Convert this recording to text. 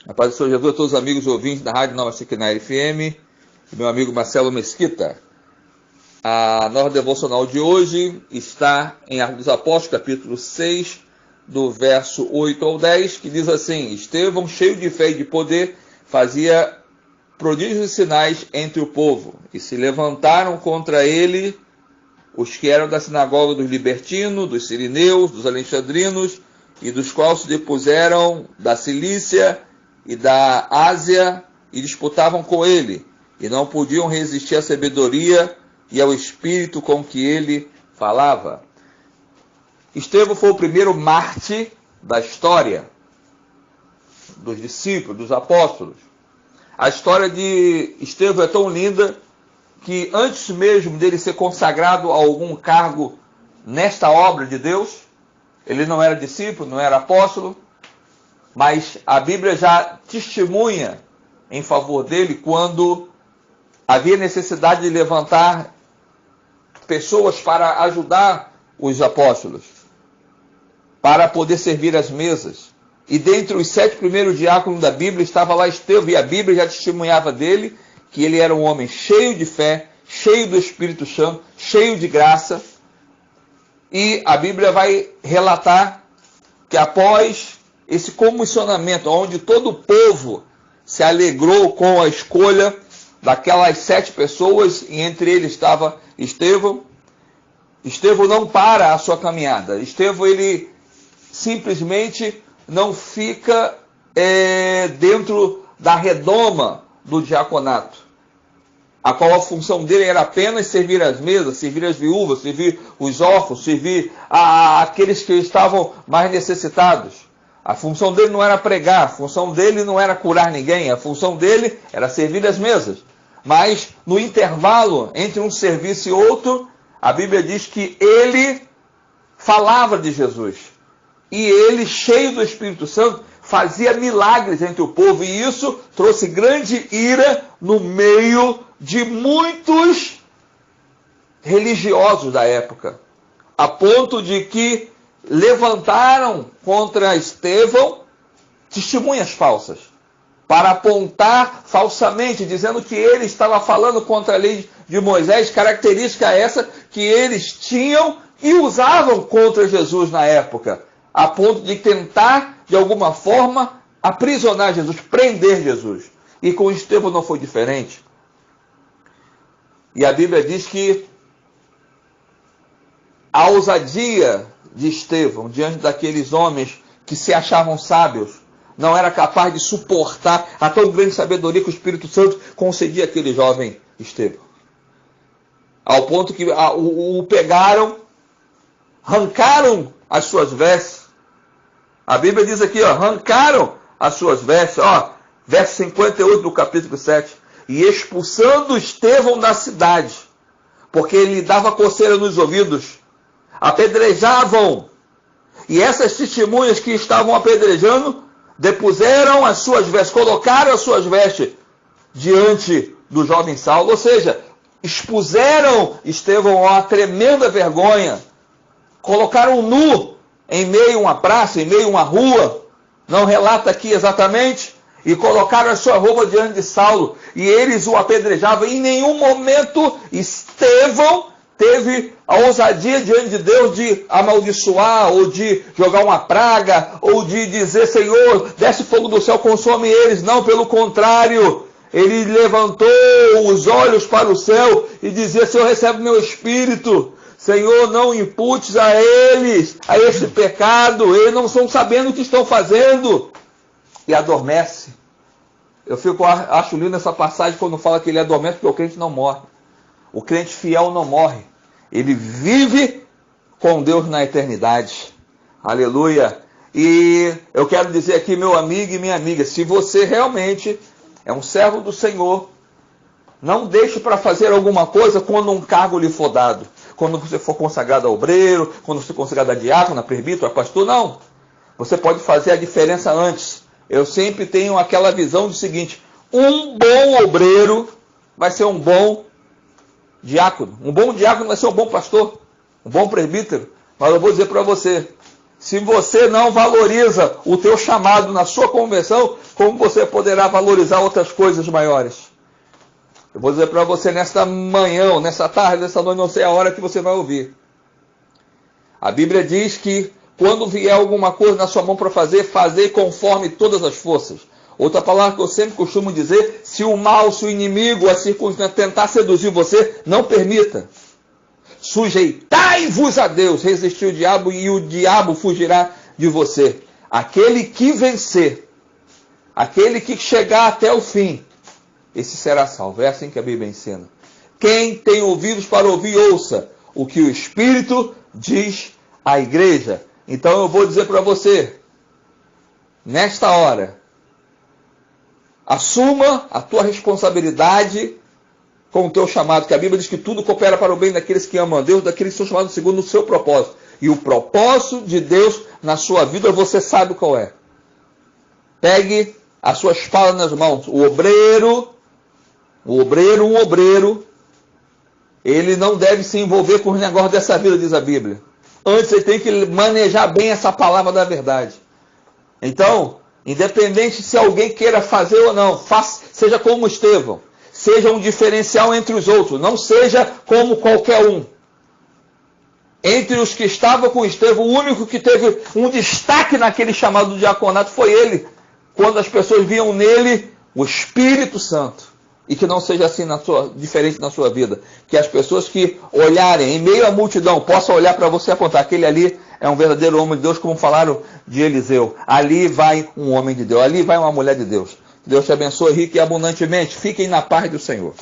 A paz do Senhor Jesus a todos os amigos ouvintes da Rádio Nova Shekinah FM, meu amigo Marcelo Mesquita. A nossa devocional de hoje está em Atos dos Apóstolos, capítulo 6, do verso 8 ao 10, que diz assim: Estevão, cheio de fé e de poder, fazia prodígios e sinais entre o povo, e se levantaram contra ele os que eram da sinagoga dos libertinos, dos sirineus, dos alexandrinos, e dos quais se depuseram da Cilícia e da Ásia, e disputavam com ele, e não podiam resistir à sabedoria e ao espírito com que ele falava. Estevão foi o primeiro mártir da história dos discípulos, dos apóstolos. A história de Estevão é tão linda que antes mesmo dele ser consagrado a algum cargo nesta obra de Deus, ele não era discípulo, não era apóstolo, mas a Bíblia já testemunha em favor dele quando havia necessidade de levantar pessoas para ajudar os apóstolos, para poder servir as mesas. E dentre os 7 primeiros diáconos da Bíblia estava lá Estevão, e a Bíblia já testemunhava dele que ele era um homem cheio de fé, cheio do Espírito Santo, cheio de graça. E a Bíblia vai relatar que após esse comissionamento, onde todo o povo se alegrou com a escolha daquelas 7 pessoas, e entre eles estava Estevão, Estevão não para a sua caminhada. Estevão, ele simplesmente não fica dentro da redoma do diaconato, a qual a função dele era apenas servir as mesas, servir as viúvas, servir os órfãos, servir aqueles que estavam mais necessitados. A função dele não era pregar, a função dele não era curar ninguém, a função dele era servir as mesas. Mas no intervalo entre um serviço e outro, a Bíblia diz que ele falava de Jesus. E ele, cheio do Espírito Santo, fazia milagres entre o povo. E isso trouxe grande ira no meio de muitos religiosos da época, a ponto de que levantaram contra Estevão testemunhas falsas, para apontar falsamente, dizendo que ele estava falando contra a lei de Moisés, característica essa que eles tinham e usavam contra Jesus na época, a ponto de tentar, de alguma forma, aprisionar Jesus, prender Jesus. E com Estevão não foi diferente. E a Bíblia diz que a ousadia de Estevão, diante daqueles homens que se achavam sábios, não era capaz de suportar a tão grande sabedoria que o Espírito Santo concedia àquele jovem Estevão. Ao ponto que o pegaram, arrancaram as suas vestes. A Bíblia diz aqui, arrancaram as suas vestes, verso 58 do capítulo 7. E expulsando Estevão da cidade, porque ele dava coceira nos ouvidos, apedrejavam. E essas testemunhas que estavam apedrejando, depuseram as suas vestes, colocaram as suas vestes diante do jovem Saulo, ou seja, expuseram Estevão a uma tremenda vergonha, colocaram nu em meio a uma praça, em meio a uma rua, não relata aqui exatamente, e colocaram a sua roupa diante de Saulo, e eles o apedrejavam. Em nenhum momento Estevão teve a ousadia diante de Deus de amaldiçoar, ou de jogar uma praga, ou de dizer: Senhor, desce fogo do céu, consome eles. Não, pelo contrário, ele levantou os olhos para o céu e dizia: Senhor, recebe meu espírito. Senhor, não imputes a eles, a este pecado, eles não estão sabendo o que estão fazendo. E adormece. Acho lindo essa passagem quando fala que ele adormece, porque o crente não morre. O crente fiel não morre. Ele vive com Deus na eternidade. Aleluia. E eu quero dizer aqui, meu amigo e minha amiga, se você realmente é um servo do Senhor, não deixe para fazer alguma coisa quando um cargo lhe for dado. Quando você for consagrado a obreiro, quando você for consagrado a diácono, a presbítero, a pastor, não. Você pode fazer a diferença antes. Eu sempre tenho aquela visão do seguinte: um bom obreiro vai ser um bom diácono. Um bom diácono vai ser um bom pastor, um bom presbítero. Mas eu vou dizer para você, Se você não valoriza o teu chamado na sua conversão, como você poderá valorizar outras coisas maiores? Eu vou dizer para você nesta manhã, ou nessa tarde, nessa noite, não sei a hora que você vai ouvir. A Bíblia diz que quando vier alguma coisa na sua mão para fazer, fazei conforme todas as forças. Outra palavra que eu sempre costumo dizer, se o mal, se o inimigo, a circunstância tentar seduzir você, não permita. Sujeitai-vos a Deus, resistir o diabo e o diabo fugirá de você. Aquele que vencer, aquele que chegar até o fim, esse será salvo. É assim que a Bíblia ensina. Quem tem ouvidos para ouvir, ouça o que o Espírito diz à igreja. Então eu vou dizer para você, nesta hora, assuma a tua responsabilidade com o teu chamado, que a Bíblia diz que tudo coopera para o bem daqueles que amam a Deus, daqueles que são chamados segundo o seu propósito. E o propósito de Deus na sua vida, você sabe qual é. Pegue a sua espada nas mãos. Um obreiro, ele não deve se envolver com os negócios dessa vida, diz a Bíblia. Antes ele tem que manejar bem essa palavra da verdade. Então, independente se alguém queira fazer ou não, seja como Estevão. Seja um diferencial entre os outros. Não seja como qualquer um. Entre os que estavam com Estevão, o único que teve um destaque naquele chamado diaconato foi ele. Quando as pessoas viam nele o Espírito Santo. E que não seja assim diferente na sua vida. Que as pessoas que olharem em meio à multidão possam olhar para você e apontar. Aquele ali é um verdadeiro homem de Deus, como falaram de Eliseu. Ali vai um homem de Deus. Ali vai uma mulher de Deus. Deus te abençoe rica e abundantemente. Fiquem na paz do Senhor.